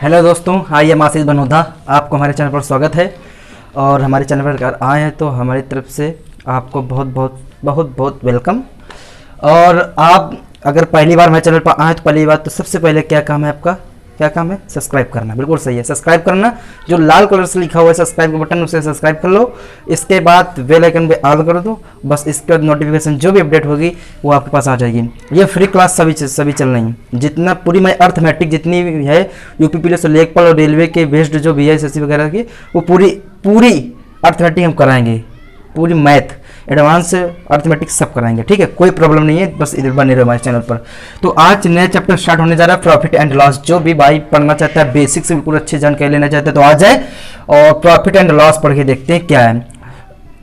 Hello दोस्तों, I am आशीष बनोदा। आपको हमारे चैनल पर स्वागत है और हमारे चैनल पर अगर आए हैं तो हमारी तरफ से आपको बहुत बहुत बहुत बहुत वेलकम। और आप अगर पहली बार हमारे चैनल पर आए तो पहली बात तो सबसे पहले क्या काम है आपका? क्या काम है? सब्सक्राइब करना। बिल्कुल सही है, सब्सक्राइब करना। जो लाल कलर से लिखा हुआ है सब्सक्राइब का बटन, उसे सब्सक्राइब कर लो। इसके बाद बेल आइकन पे ऑल कर दो। बस इसके बाद नोटिफिकेशन जो भी अपडेट होगी वो आपके पास आ जाएगी। ये फ्री क्लास सभी चल रही हैं। जितना पूरी मैं अर्थमेटिक जितनी भी है यूपी पुलिस से लेखपाल और रेलवे के बेस्ड जो भी है एसएससी वगैरह की, वो पूरी अर्थमेटिक हम कराएंगे। पूरी मैथ एडवांस अर्थमेटिक सब कराएंगे। ठीक है, कोई प्रॉब्लम नहीं है, बस इधर बने रहो हमारे चैनल पर। तो आज नया चैप्टर स्टार्ट होने जा रहा है, प्रॉफिट एंड लॉस। जो भी भाई पढ़ना चाहता है, बेसिक से बिल्कुल अच्छी जानकारी लेना चाहता है तो आ जाए और प्रॉफिट एंड लॉस पढ़ के देखते हैं क्या है।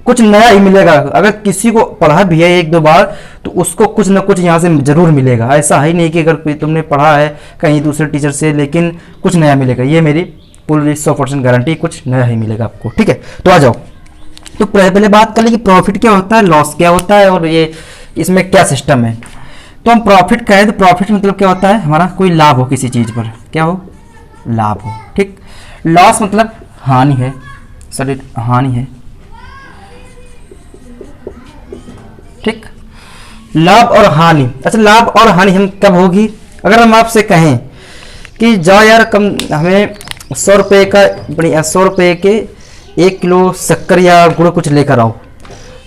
कुछ नया ही मिलेगा। अगर किसी को पढ़ा भी है एक दो बार तो उसको कुछ ना कुछ यहाँ से जरूर मिलेगा। ऐसा है नहीं कि अगर तुमने पढ़ा है कहीं दूसरे टीचर से लेकिन कुछ नया मिलेगा, ये मेरी पूरी 100% गारंटी, कुछ नया ही मिलेगा आपको। ठीक है, तो आ जाओ। तो पहले बात कर ले कि प्रॉफिट क्या होता है, लॉस क्या होता है और ये इसमें क्या सिस्टम है। तो हम प्रॉफिट कहें तो प्रॉफिट मतलब क्या होता है? हमारा कोई लाभ हो किसी चीज़ पर, क्या हो? लाभ हो। ठीक। लॉस मतलब हानि है, सॉरी हानि है। ठीक। लाभ और हानि। अच्छा, लाभ और हानि हम कब होगी? अगर हम आपसे कहें कि जाओ यार कम हमें 100 रुपये का 100 रुपये के 1 किलो शक्कर या गुड़ कुछ लेकर आओ,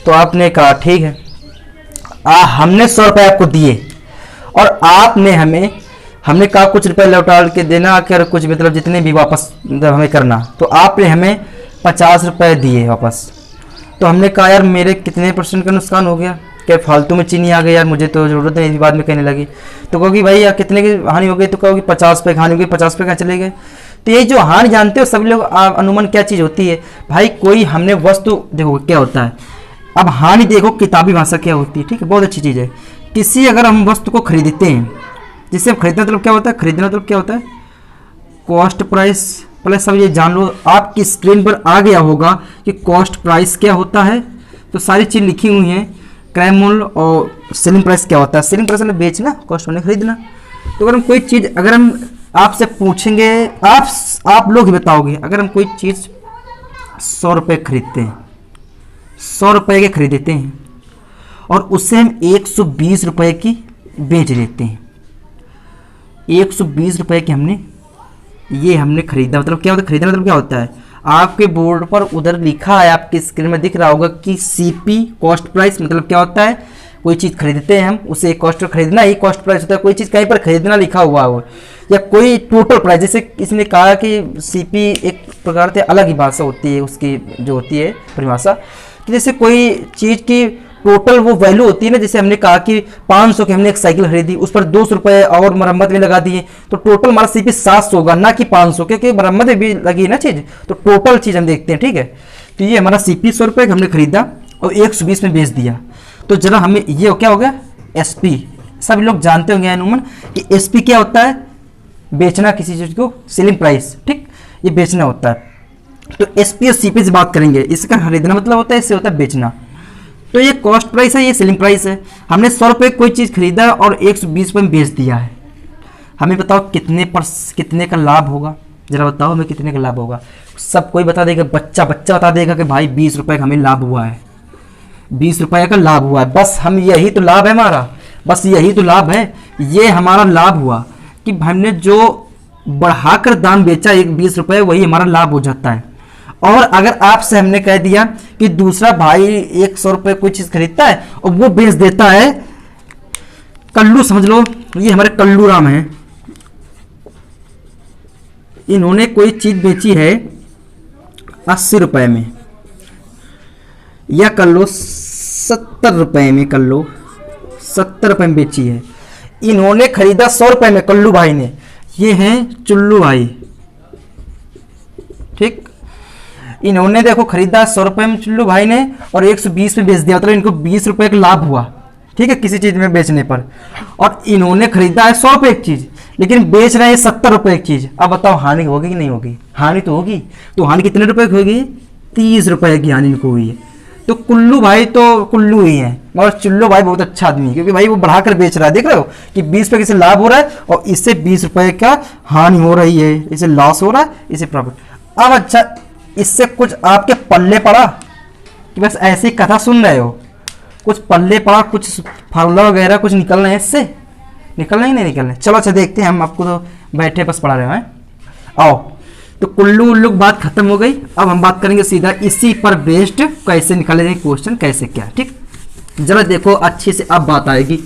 तो आपने कहा ठीक है। हमने 100 रुपये आपको दिए और आपने हमने कहा कुछ रुपए लौटा के देना, कर कुछ मतलब जितने भी वापस मतलब हमें करना, तो आपने हमें 50 रुपये दिए वापस। तो हमने कहा यार मेरे कितने % का नुकसान हो गया, क्या फालतू में चीनी आ गई यार, मुझे तो जरूरत नहीं, बाद में कहने लगी। तो कहोगी भाई यार कितने की हानि हो गई, तो कहोगी 50 रुपये की हानि हो गई। 50 रुपये कहाँ चले गए? तो ये जो हानि जानते हो सभी लोग अनुमान क्या चीज़ होती है भाई? कोई हमने वस्तु देखो क्या होता है। अब हानि देखो किताबी भाषा क्या होती है। ठीक है, बहुत अच्छी चीज़ है। किसी अगर हम वस्तु को खरीदते हैं, जिससे खरीदना मतलब क्या होता है? खरीदना मतलब क्या होता है? Cost price plus. सब ये जान लो, आपकी स्क्रीन पर आ गया होगा कि कॉस्ट प्राइस क्या होता है। तो सारी चीज़ लिखी हुई हैं। क्रय मूल्य और सेलिंग प्राइस क्या होता है? सेलिंग प्राइस मतलब बेचना, कॉस्ट मैंने खरीदना। तो अगर हम कोई चीज़ अगर हम आपसे पूछेंगे, आप लोग ही बताओगे, अगर हम कोई चीज़ 100 रुपये खरीदते हैं, 100 रुपये के खरीदते हैं और उससे हम 120 रुपये की बेच देते हैं। 120 रुपये की हमने खरीदा। मतलब क्या होता है? खरीदना मतलब क्या होता है? आपके बोर्ड पर उधर लिखा है, आपकी स्क्रीन में दिख रहा होगा कि सीपी कॉस्ट प्राइस। मतलब क्या होता है? कोई चीज़ खरीदते हैं हम, उसे एक कॉस्ट पर खरीदना ही कॉस्ट प्राइस होता है। कोई चीज़ कहीं पर खरीदना लिखा हुआ हो या कोई टोटल प्राइस, जैसे किसी कहा कि सीपी एक प्रकार से अलग ही भाषा होती है उसकी जो होती है परिभाषा, कि जैसे कोई चीज़ की टोटल वो वैल्यू होती है ना। जैसे हमने कहा कि 500 की हमने एक साइकिल खरीदी, उस पर 200 रुपये और मरम्मत में लगा दिए, तो टोटल हमारा सीपी 700 होगा, ना कि 500, क्योंकि मरम्मत में भी लगी है ना चीज़। तो टोटल चीज़ हम देखते हैं। ठीक है, तो ये हमारा सीपी 100 रुपये हमने खरीदा और 120 में बेच दिया। तो जरा हमें ये क्या हो गया? एसपी। सभी लोग जानते होंगे अनुमान कि एसपी क्या होता है? बेचना किसी चीज़ को, सेलिंग प्राइस। ठीक, ये बेचना होता है। तो एसपी और सीपी से बात करेंगे। इसका खरीदना मतलब होता है, इससे होता है बेचना। तो ये कॉस्ट प्राइस है, ये सेलिंग प्राइस है। हमने 100 रुपये कोई चीज़ खरीदा और 120 रुपये में बेच दिया है। हमें बताओ कितने का लाभ होगा? जरा बताओ हमें कितने का लाभ होगा? सब कोई बता देगा, बच्चा बता देगा कि भाई 20 रुपये का हमें लाभ हुआ है, 20 रुपये का लाभ हुआ है। बस हम यही तो लाभ है हमारा, बस यही तो लाभ है। ये हमारा लाभ हुआ कि हमने जो बढ़ाकर दाम बेचा 20 रुपये, वही हमारा लाभ हो जाता है। और अगर आपसे हमने कह दिया कि दूसरा भाई 100 रुपये कोई चीज़ खरीदता है और वो बेच देता है, कल्लू समझ लो, ये हमारे कल्लू राम हैं। इन्होंने कोई चीज़ बेची है 80 रुपये में, या कर लो 70 रुपये में, कर लो 70 रुपये में बेची है। इन्होंने खरीदा 100 रुपये में, कल्लू भाई ने। ये हैं चुल्लू भाई। ठीक, इन्होंने देखो खरीदा 100 रुपये में चुल्लू भाई ने और 120 में बेच दिया, मतलब इनको 20 रुपये का लाभ हुआ। ठीक है, किसी चीज़ में बेचने पर। और इन्होंने खरीदा है 100 रुपये एक चीज़, लेकिन बेच रहे हैं 70 रुपये एक चीज़। अब बताओ हानि होगी कि नहीं होगी? हानि तो होगी। तो हानि कितने रुपये की होगी? 30 रुपये की हानि इनको हुई है। तो कुल्लू भाई तो कुल्लू ही है, मगर चुल्लू भाई बहुत अच्छा आदमी है, क्योंकि भाई वो बढ़ाकर बेच रहा है, देख रहे हो कि 20 रुपये से लाभ हो रहा है और इससे 20 रुपये का हानि हो रही है, इसे लॉस हो रहा है, इसे प्रॉफिट। अब अच्छा, इससे कुछ आपके पल्ले पड़ा कि बस ऐसी कथा सुन रहे हो, कुछ पल्ले पड़ा, कुछ फार्मूला वगैरह कुछ निकल रहे हैं इससे, निकल रहे नहीं निकल रहे? चलो अच्छा देखते हैं, हम आपको तो बैठे बस पढ़ा रहे हैं। आओ, तो कुल्लू उल्लू बात खत्म हो गई। अब हम बात करेंगे सीधा इसी पर बेस्ड कैसे निकाले जाएंगे क्वेश्चन, कैसे क्या, ठीक। जरा देखो अच्छे से, अब बात आएगी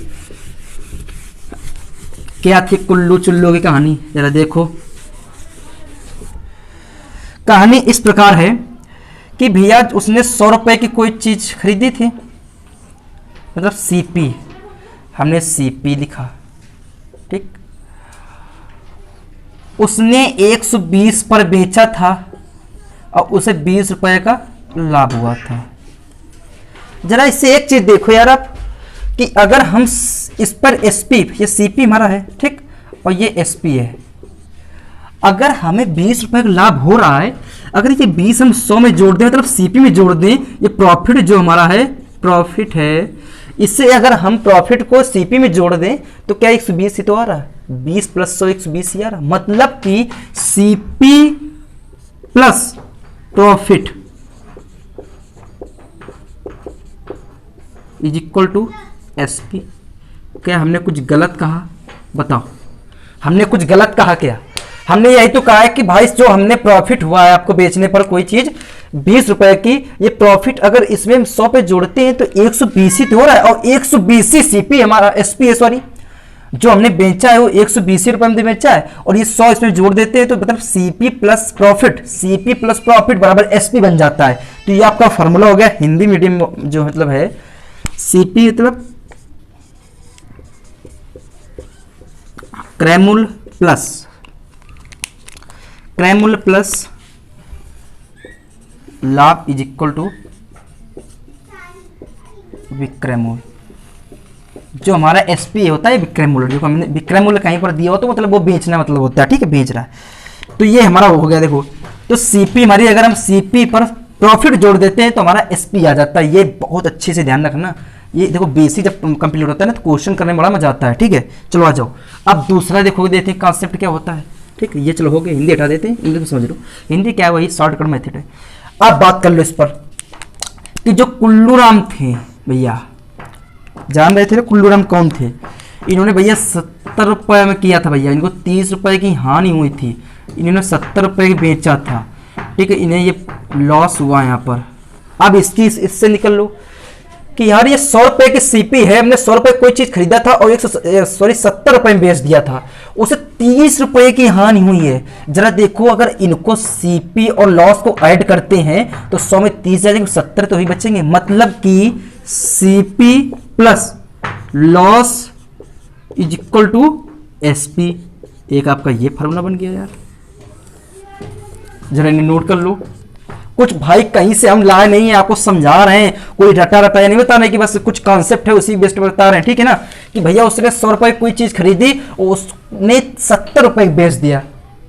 क्या थी कुल्लू चुल्लू की कहानी। जरा देखो, कहानी इस प्रकार है कि भैया उसने 100 रुपए की कोई चीज खरीदी थी, मतलब सीपी, हमने सीपी लिखा, ठीक। उसने 120 पर बेचा था और उसे 20 रुपए का लाभ हुआ था। जरा इससे एक चीज देखो यार आप, कि अगर हम इस पर एसपी, ये सीपी हमारा है, ठीक, और ये एसपी है, अगर हमें 20 रुपए का लाभ हो रहा है, अगर ये 20 हम 100 में जोड़ दें, मतलब सीपी में जोड़ दें, ये प्रॉफिट जो हमारा है, प्रॉफिट है, इससे अगर हम प्रॉफिट को सीपी में जोड़ दें तो क्या 120 ही तो आ रहा है, 20 प्लस 100 120 ही आ रहा है। मतलब कि CP plus profit is equal to SP. क्या हमने कुछ गलत कहा? बताओ, हमने कुछ गलत कहा क्या? हमने यही तो कहा है कि भाई जो हमने प्रॉफिट हुआ है आपको बेचने पर कोई चीज 20 रुपए की, ये प्रॉफिट अगर इसमें हम 100 पे जोड़ते हैं तो 120 ही तो हो रहा है, और 120 ही सीपी हमारा, एसपी है सॉरी, जो हमने बेचा है वो 120 रुपए में बेचा है, और ये 100 इसमें जोड़ देते हैं तो मतलब CP plus profit, CP plus profit बराबर एसपी बन जाता है। तो ये आपका फॉर्मूला हो गया हिंदी मीडियम जो मतलब है, सीपी मतलब क्रैमूल प्लस लाभ इज इक्वल टू विक्रयमूल्य। जो हमारा एसपी होता है विक्रयमूल्य, जो हमने विक्रयमूल्य कहीं पर दिया हो तो मतलब वो बेचना मतलब होता है, ठीक है, बेच रहा है। तो ये हमारा हो गया। देखो, तो सीपी हमारी, अगर हम सीपी पर प्रॉफिट जोड़ देते हैं तो हमारा एसपी आ जाता है। ये बहुत अच्छे से ध्यान रखना। ये देखो बेसिक जब कंप्लीट होता है ना तो क्वेश्चन करने में बड़ा मजा आता है, ठीक है। चलो आ जाओ, अब दूसरा देखो, देखते हैं कॉन्सेप्ट क्या होता है, ठीक है। ये चलो हो गया, हिंदी हटा देते हैं, इंग्लिश में समझ लो। हिंदी क्या है, वही शॉर्टकट मेथड है। अब बात कर लो इस पर कि जो कुल्लूराम थे भैया, जान रहे थे ना कुल्लूराम कौन थे? इन्होंने भैया 70 रुपये में किया था भैया, इनको 30 रुपये की हानि हुई थी, इन्होंने 70 रुपये की बेचा था, ठीक है। इन्हें ये लॉस हुआ यहाँ पर। अब इससे निकल लो कि यार ये 100 रुपये की सीपी है, हमने 100 रुपये कोई चीज खरीदा था और 70 रुपये में बेच दिया था, उसे 30 रुपये की हानि हुई है। जरा देखो, अगर इनको सीपी और लॉस को ऐड करते हैं तो 100 में 30 जाएंगे, 70 तो ही बचेंगे। मतलब कि CP plus loss is equal to SP. एक आपका ये फॉर्मूला बन गया यार, जरा इन्हें नोट कर लो। कुछ भाई कहीं से हम लाए नहीं है, आपको समझा रहे हैं, कोई रटा रटा नहीं बता रहे कि बस कुछ कॉन्सेप्ट है उसी बेस्ट बता रहे हैं, ठीक है ना। कि भैया उसने 100 रुपए कोई चीज खरीदी और उसने 70 रुपए बेच दिया,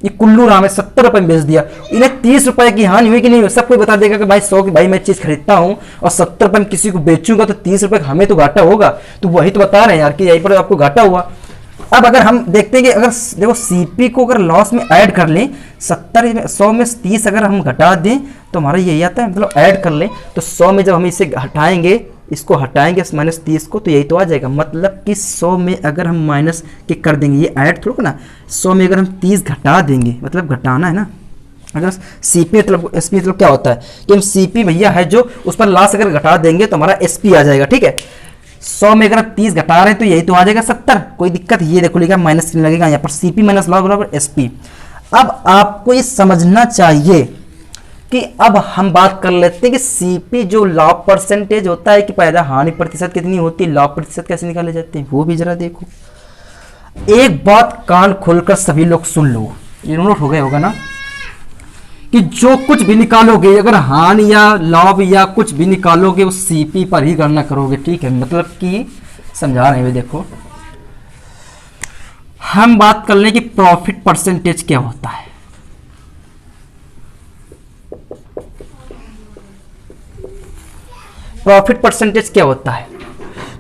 ये कुल्लू राम है, 70 रुपए में बेच दिया, इन्हें 30 रुपए की हानि हुई कि नहीं? सब कोई बता देगा कि भाई 100 की भाई मैं चीज खरीदता हूं और 70 रुपए में किसी को बेचूंगा तो 30 रुपए हमें तो घाटा होगा। तो वही तो बता रहे हैं यार कि यहीं पर आपको घाटा हुआ। अब अगर हम देखते हैं कि अगर देखो सीपी को अगर लॉस में ऐड कर लें, 100 में 30 अगर हम घटा दें तो हमारा यही आता है, मतलब ऐड कर लें तो 100 में जब हम इसे हटाएंगे, इसको हटाएंगे -30 को, तो यही तो आ जाएगा। मतलब कि 100 में अगर हम माइनस के कर देंगे, ये ऐड थोड़ा ना, 100 में अगर हम 30 घटा देंगे, मतलब घटाना है ना। अगर सीपी मतलब एसपी मतलब क्या होता है कि हम सीपी भैया है जो उस पर लॉस अगर घटा देंगे तो हमारा एसपी आ जाएगा, ठीक है। 100 में अगर 30 घटा रहे हैं तो यही तो आ जाएगा 70, कोई दिक्कत। ये देखो लिखा माइनस लगेगा यहाँ पर, सीपी माइनस लॉस बराबर एसपी। अब आपको ये समझना चाहिए कि अब हम बात कर लेते हैं कि सीपी जो लाभ परसेंटेज होता है कि पैदा हानि प्रतिशत कितनी होती है, लाभ प्रतिशत कैसे निकाले जाते हैं वो भी जरा देखो। एक बात कान खोलकर सभी लोग सुन लो, ये नोट हो गया होगा ना, कि जो कुछ भी निकालोगे, अगर हानि या लाभ या कुछ भी निकालोगे वो सीपी पर ही गणना करोगे, ठीक है। मतलब कि समझा रहे हैं, देखो हम बात कर लें कि प्रॉफिट परसेंटेज क्या होता है। प्रॉफिट परसेंटेज क्या होता है?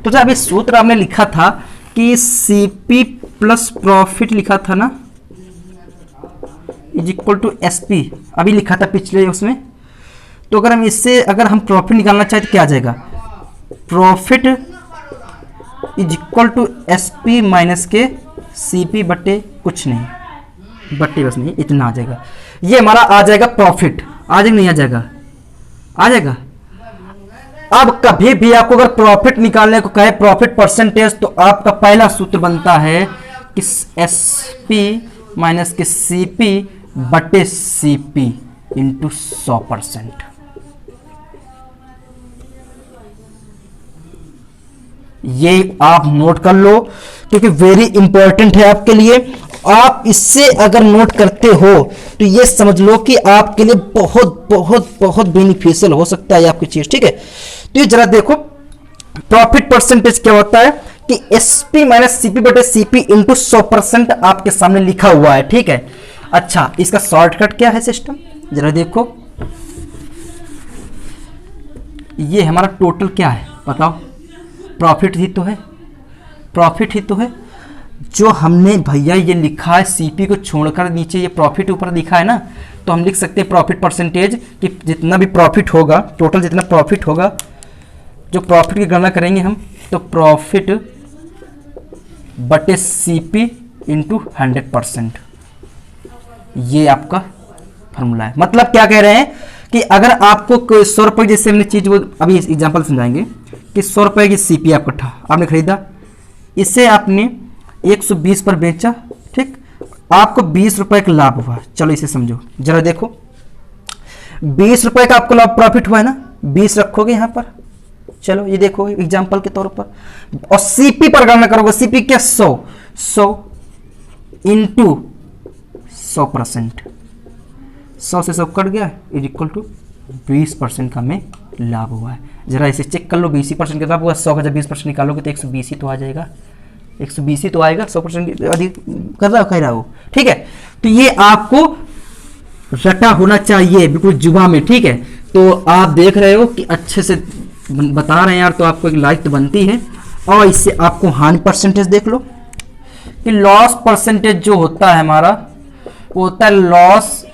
तो जब ये सूत्र आपने लिखा था कि सीपी प्लस प्रॉफिट लिखा था ना, इज इक्वल टू एसपी, अभी लिखा था पिछले उसमें। तो अगर हम इससे अगर हम प्रॉफिट निकालना चाहे तो क्या आ जाएगा? Profit is equal to SP minus के सीपी बटे कुछ नहीं, बटे बस नहीं, इतना आ जाएगा। ये हमारा आ जाएगा प्रॉफिट। आ जाएगा नहीं आ जाएगा? आ जाएगा। अब कभी भी आपको अगर प्रॉफिट निकालने को कहे, प्रॉफिट परसेंटेज, तो आपका पहला सूत्र बनता है कि एसपी माइनस के सीपी बटे सीपी इंटू 100%। ये आप नोट कर लो क्योंकि वेरी इंपॉर्टेंट है आपके लिए। आप इससे अगर नोट करते हो तो ये समझ लो कि आपके लिए बहुत बहुत बहुत बेनिफिशियल हो सकता है आपकी चीज, ठीक है। तो ये जरा देखो प्रॉफिट परसेंटेज क्या होता है कि एसपी माइनस सीपी बटे सीपी इंटू 100% आपके सामने लिखा हुआ है, ठीक है। अच्छा, इसका शॉर्टकट क्या है सिस्टम, जरा देखो। ये हमारा टोटल क्या है बताओ? प्रॉफिट ही तो है, प्रॉफिट ही तो है। जो हमने भैया ये लिखा है सीपी को छोड़कर नीचे ये प्रॉफिट ऊपर लिखा है ना, तो हम लिख सकते हैं प्रॉफिट परसेंटेज कि जितना भी प्रॉफिट होगा, टोटल जितना प्रॉफिट होगा, जो प्रॉफिट की गणना करेंगे हम, तो प्रॉफिट बटे सीपी इंटू 100%। ये आपका फॉर्मूला है। मतलब क्या कह रहे हैं कि अगर आपको 100 रुपये, जैसे हमने चीज, वो अभी एग्जांपल समझाएंगे कि 100 रुपये की सीपी आपका आपने खरीदा, इसे आपने 120 पर बेचा, ठीक, आपको 20 रुपए का लाभ हुआ। चलो इसे समझो, जरा देखो 20 रुपए का आपको लाभ प्रॉफिट हुआ है ना, 20 रखोगे यहां पर। चलो ये देखो एग्जांपल के तौर पर, और सीपी पर गणना करोगे। सीपी क्या? 100 इंटू 100%, 100 से 100 कट गया, इज इक्वल टू 20% का हमें लाभ हुआ है। जरा इसे चेक कर लो, 20% का लाभ हुआ। 100 का जब 20% निकालोगे तो 120 ही तो आ जाएगा, 120 ही तो आएगा। 100% अधिक कर रहा हो, कह रहा हो, ठीक है। तो ये आपको रटा होना चाहिए बिल्कुल जुबान में, ठीक है। तो आप देख रहे हो कि अच्छे से बता रहे हैं यार, तो आपको एक लाइक तो बनती है। और इससे आपको हानि परसेंटेज देख लो कि लॉस परसेंटेज जो होता है हमारा, वो होता है लॉस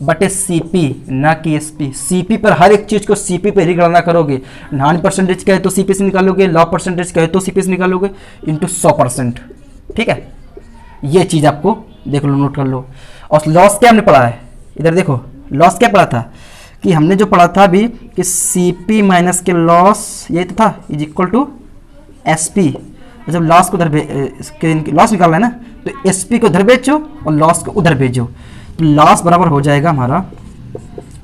बटे सीपी, ना कि एसपी। सीपी पर हर एक चीज को सीपी पर ही गणना करोगे। हानि परसेंटेज कहे तो सीपी से निकालोगे, लॉस परसेंटेज कहे तो सीपी से निकालोगे, इंटू 100%, ठीक है। ये चीज आपको देख लो, नोट कर लो। और लॉस क्या हमने पढ़ा है, इधर देखो लॉस क्या पढ़ा था कि हमने जो पढ़ा था अभी कि सीपी माइनस के लॉस, ये तो था, इज इक्वल टू एसपी। जब लॉस को उधर लॉस निकालना है ना, तो एसपी को उधर भेजो और लॉस को उधर भेजो, तो लॉस बराबर हो जाएगा हमारा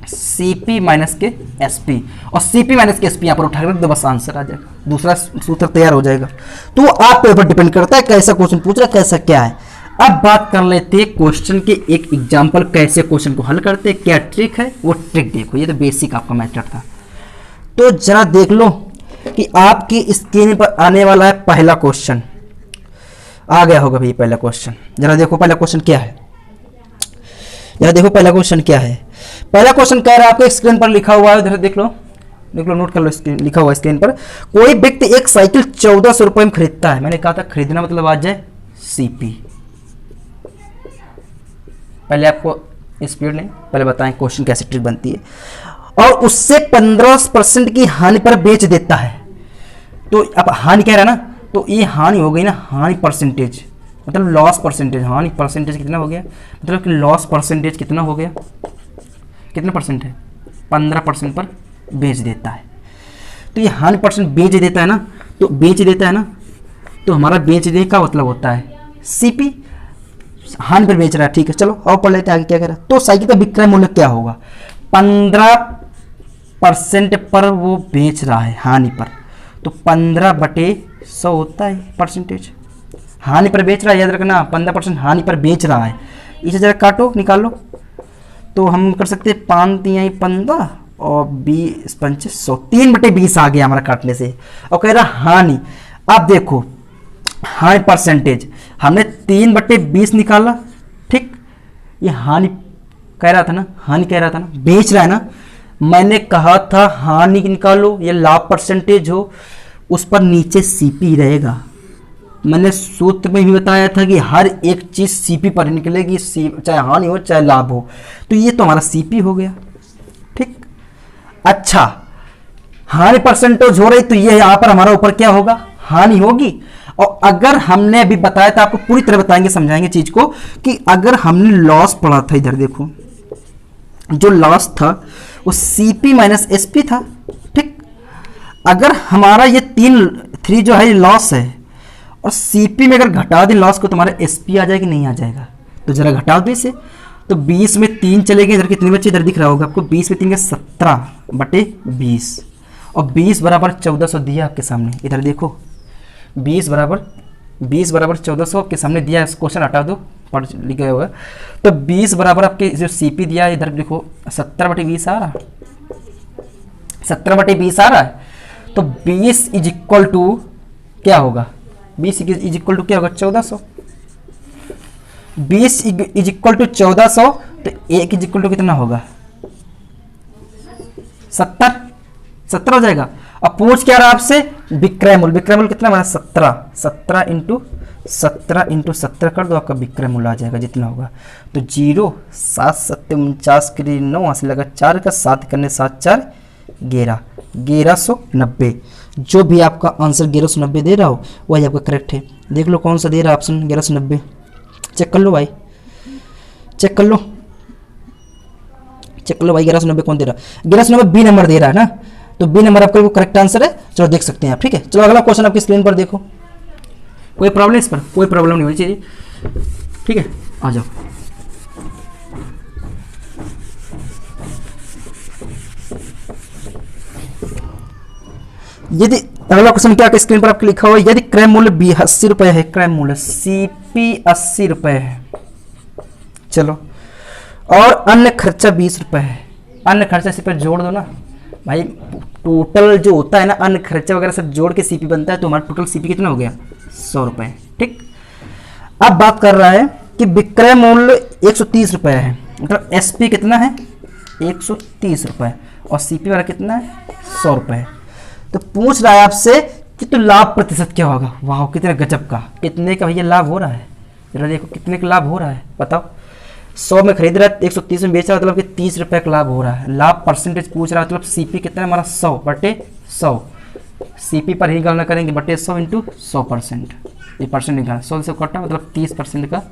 सीपी माइनस के एसपी। और सीपी माइनस के एसपी यहाँ पर उठा रख दो, बस आंसर आ जाएगा, दूसरा सूत्र तैयार हो जाएगा। तो आप पे ऊपर डिपेंड करता है कैसा क्वेश्चन पूछ रहा है, कैसा क्या है। अब बात कर लेते हैं क्वेश्चन के एक एग्जाम्पल, कैसे क्वेश्चन को हल करते हैं, क्या ट्रिक है, वो ट्रिक देखो। ये तो बेसिक आपका मैटर था। तो जरा देख लो कि आपकी स्क्रीन पर आने वाला है पहला क्वेश्चन। आ गया होगा भाई पहला क्वेश्चन। जरा देखो पहला क्वेश्चन क्या है, जरा देखो पहला क्वेश्चन क्या है। पहला क्वेश्चन कह रहा है, आपके स्क्रीन पर लिखा हुआ है, इधर देख लो, देख लो, नोट कर लो, लिखा हुआ है स्क्रीन पर। कोई व्यक्ति एक साइकिल 1400 रुपए में खरीदता है। मैंने कहा था खरीदना मतलब आ जाए सीपी। पहले आपको स्पीड नहीं, पहले बताएं क्वेश्चन कैसे ट्रिक बनती है। और उससे 15% की हानि पर बेच देता है। तो अब हानि कह रहा है ना, तो ये हानि हो गई ना, हानि परसेंटेज मतलब लॉस परसेंटेज। हानि परसेंटेज कितना हो गया, मतलब कि लॉस परसेंटेज कितना हो गया, कितना परसेंट है, 15% पर बेच देता है। तो ये हानि परसेंट बेच देता है ना, तो बेच देता है ना, तो हमारा बेचने का मतलब होता है सीपी, हानि पर बेच रहा है, ठीक है। चलो और पढ़ लेते हैं आगे क्या कह रहा है। तो साइकिल का विक्रय मूल्य क्या होगा, 15% पर वो बेच रहा है हानि पर, तो 15/100 होता है परसेंटेज। हानि पर बेच रहा है, याद रखना 15% हानि पर बेच रहा है। इसे जरा काटो, निकालो, तो हम कर सकते हैं 5×3=15 और 20×5=100, 3/20 आ गया हमारा काटने से। और कह रहा हानि, अब देखो हानि परसेंटेज हमने 3/20 निकाला, ठीक। ये हानि कह रहा था ना, हानि कह रहा था ना, बेच रहा है ना, मैंने कहा था हानि निकालो या लाभ परसेंटेज हो, उस पर नीचे सीपी रहेगा। मैंने सूत्र में भी बताया था कि हर एक चीज सीपी पर निकलेगी, चाहे हानि हो चाहे लाभ हो। तो ये तो हमारा सीपी हो गया, ठीक। अच्छा, हानि परसेंटेज हो रही तो ये यहां पर हमारा ऊपर क्या होगा, हानि होगी। और अगर हमने अभी बताया था, आपको पूरी तरह बताएंगे, समझाएंगे चीज को, कि अगर हमने लॉस पढ़ा था, इधर देखो जो लॉस था वो सीपी माइनस एसपी था, ठीक। अगर हमारा ये थ्री जो है लॉस है और सीपी में अगर घटा दें लॉस को, तो हमारा एसपी आ जाएगा, नहीं आ जाएगा। तो जरा घटा दो इसे, तो 20 में 3 चलेंगे, इधर कितने बच्चे, इधर दिख रहा होगा आपको, 20 में 3 के 17/20 और 20 बराबर 1400 दिया आपके सामने। इधर देखो 20 बराबर 1400 आपके सामने दिया है। क्वेश्चन हटा दो, पढ़ लिखा हुआ। तो 20 बराबर आपके जो सीपी दिया है, इधर देखो 17/20 आ रहा है, 17/20 आ रहा है। तो 20 इज इक्वल टू क्या होगा, 20 इज इक्वल टू क्या होगा, 1400। 20 इज इक्वल टू 1400, तो 1 इज इक्वल टू कितना होगा, 70 हो जाएगा। अब पूछ क्या रहा आपसे, विक्रय मूल्य। विक्रय मूल्य कितना हमारा 17 इंटू 17 कर दो, आपका विक्रय मूल्य आ जाएगा जितना होगा। तो 0 7 7 49 के लिए 9 हासिल लगा 4 का 7 करने 7 4 1190। जो भी आपका आंसर 1190 दे रहा हो वही आपका करेक्ट है। देख लो कौन सा दे रहा है ऑप्शन 1190, चेक कर लो भाई, चेक कर लो भाई 1190 कौन दे रहा है, 1190 बी नंबर दे रहा है ना, तो बी नंबर आपका करेक्ट आंसर है। चलो देख सकते हैं आप, ठीक है। चलो अगला क्वेश्चन आपकी स्क्रीन पर देखो, कोई प्रॉब्लम इस पर, कोई प्रॉब्लम नहीं होनी चाहिए, ठीक है। आ जाओ, यदि अगला क्वेश्चन क्या स्क्रीन पर आपके लिखा हुआ है, यदि क्रय मूल्य 80 रुपए है, क्रय मूल्य सीपी 80 रुपए है, चलो, और अन्य खर्चा 20 रुपए है। अन्य खर्चा इसी पर जोड़ दो ना भाई, टोटल जो होता है ना अन्य खर्चा वगैरह सब जोड़ के सीपी बनता है, तो हमारा टोटल सीपी कितना हो गया, 100 रुपए, ठीक। अब बात कर रहा है कि विक्रय मूल्य 130 रुपए है, मतलब एसपी कितना है 130 रुपए और सीपी वाला कितना है 100 रुपए। तो पूछ रहा है आपसे कि तो लाभ प्रतिशत क्या होगा। वाह, कितने गजब का, कितने का भैया लाभ हो रहा है, जरा देखो कितने का लाभ हो रहा है, बताओ। 100 में खरीद रहा है, 130 में बेच रहा है, मतलब कि 30 रुपए का लाभ हो रहा है। लाभ परसेंटेज पूछ रहा है, मतलब सीपी कितना है हमारा 100/100, सीपी पर ही गणना करेंगे, बटे 100 इंटू 100%, ये परसेंट निकालना, 100 से कटा मतलब 30% का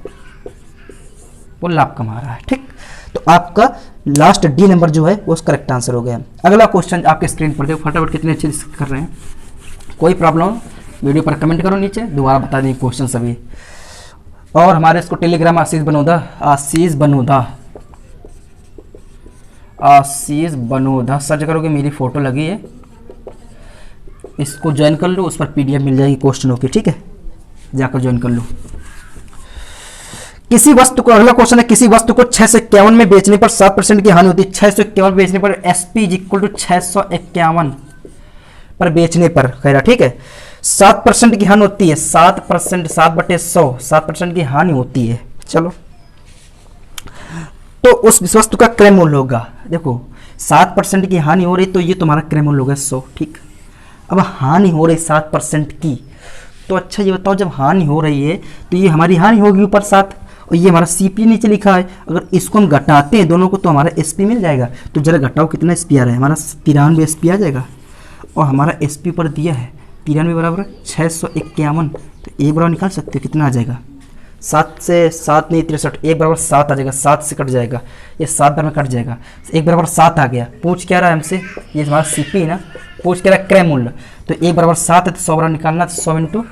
वो लाभ कमा रहा है, ठीक। तो आपका लास्ट डी नंबर जो है वो करेक्ट आंसर हो गया। अगला क्वेश्चन आपके स्क्रीन पर देखो, फटाफट कितने अच्छे कर रहे हैं। कोई प्रॉब्लम वीडियो पर कमेंट करो नीचे, दोबारा बता देंगे क्वेश्चन सभी। और हमारे इसको टेलीग्राम आशीष बनोदा सर्च करोगे, मेरी फोटो लगी है, इसको ज्वाइन कर लो, उस पर पीडीएफ मिल जाएगी क्वेश्चनों की, ठीक है, जाकर ज्वाइन कर लो। किसी वस्तु को, अगला क्वेश्चन है, किसी वस्तु को 651 में बेचने पर 7% की हानि होती है। 651 बेचने पर एसपी इज इक्वल टू 651 पर बेचने पर कह रहा, ठीक है, 7% की हानि होती है, 7%, 7/100, 7% की हानि होती है। चलो, तो उस वस्तु का क्रय मूल्य होगा, देखो 7% की हानि हो रही तो ये तुम्हारा क्रय मूल्य होगा 100, ठीक। अब हानि हो रही 7% की, तो अच्छा ये बताओ, जब हानि हो रही है तो ये हमारी हानि होगी ऊपर 7, और ये हमारा सीपी नीचे लिखा है। अगर इसको हम घटाते हैं दोनों को तो हमारा एसपी मिल जाएगा। तो जरा घटाओ कितना एसपी आ रहा है, हमारा 93 एसपी आ जाएगा, और हमारा एसपी पर दिया है 93 बराबर 651, तो एक बराबर निकाल सकते हो कितना आ जाएगा, 7 से 7 नहीं 63, एक बराबर 7 आ जाएगा, 7 से कट जाएगा, ये 7 बार में कट जाएगा, एक बराबर 7 आ गया। पूछ क्या रहा है हमसे, ये हमारा सीपी है ना, पूछ क्या रहा है क्रय मूल्य, तो एक बराबर 7 है, तो 100 बराबर निकालना, तो 100 इंटू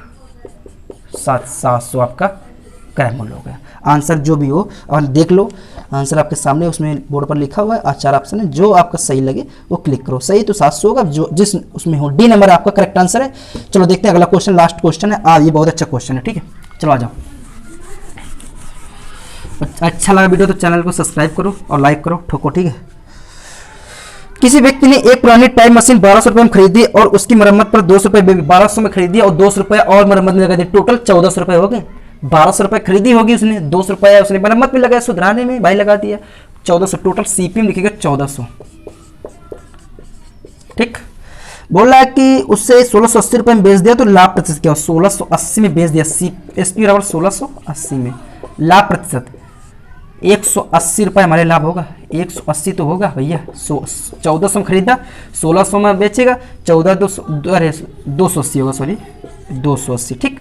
7, 700 आपका क्रय मूल्य हो गया। आंसर जो भी हो, और देख लो आंसर आपके सामने उसमें बोर्ड पर लिखा हुआ है, 4 ऑप्शन है, जो आपका सही लगे वो क्लिक करो। सही तो 700 होगा, जो जिस उसमें हो, डी नंबर आपका करेक्ट आंसर है। चलो देखते हैं अगला क्वेश्चन, लास्ट क्वेश्चन है, ये बहुत अच्छा क्वेश्चन है, ठीक है। चलो आ जाओ, अच्छा लगा वीडियो तो चैनल को सब्सक्राइब करो और लाइक करो, ठोको, ठीक है। किसी व्यक्ति ने एक पुरानी टाइम मशीन 1200 रुपये में खरीदी और उसकी मरम्मत पर 200 रुपये, 1200 में खरीदी और 200 रुपये और मरम्मत में लगा दिए, टोटल 1400 रुपये हो गए। 1200 रुपये खरीदी होगी उसने, 200 रुपये उसने मरम्मत में लगाया, सुधराने में भाई लगा दिया, 1400, टोटल सीपी में लिखेगा 1400, ठीक। बोला है कि उससे 1680 रुपये में बेच दिया तो लाभ प्रतिशत क्या हो, 1680 में बेच दिया, सी एस पी बराबर 1680 में, लाभ प्रतिशत 180 रुपये हमारे लाभ होगा, 180 तो होगा भैया। 1400 में खरीदा, 1600 में बेचेगा, 280 होगा, सॉरी 280। ठीक।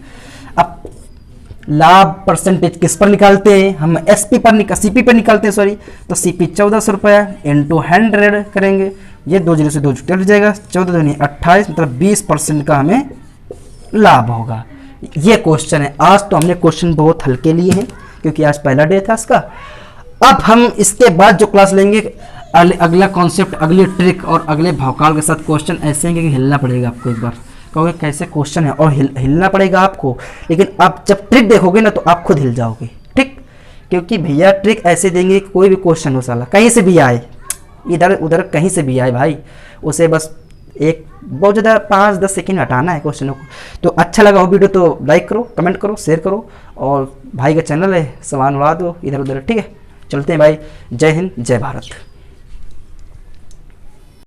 अब लाभ परसेंटेज किस पर निकालते हैं हम, एसपी पर सीपी पर निकालते हैं, सॉरी। तो सीपी 1400 रुपया इंटू 100 करेंगे, ये 2 0 से 2 कट जाएगा, 14 दूनी 28, मतलब 20% का हमें लाभ होगा। ये क्वेश्चन है। आज तो हमने क्वेश्चन बहुत हल्के लिए हैं क्योंकि आज पहला डे था इसका। अब हम इसके बाद जो क्लास लेंगे, अगला कॉन्सेप्ट, अगली ट्रिक और अगले भौकाल के साथ क्वेश्चन ऐसे हैं कि हिलना पड़ेगा आपको एक बार, कहोगे कैसे क्वेश्चन है, और हिलना पड़ेगा आपको। लेकिन आप जब ट्रिक देखोगे ना तो आप खुद हिल जाओगे। ठीक। क्योंकि भैया ट्रिक ऐसे देंगे कि कोई भी क्वेश्चन हो साला, कहीं से भी आए, इधर उधर कहीं से भी आए भाई, उसे बस एक बहुत ज़्यादा 5-10 सेकेंड हटाना है क्वेश्चनों को। तो अच्छा लगा हो वीडियो तो लाइक करो, कमेंट करो, शेयर करो, और भाई का चैनल है सामान उड़ा दो इधर उधर। ठीक है, चलते हैं भाई। जय हिंद, जय भारत।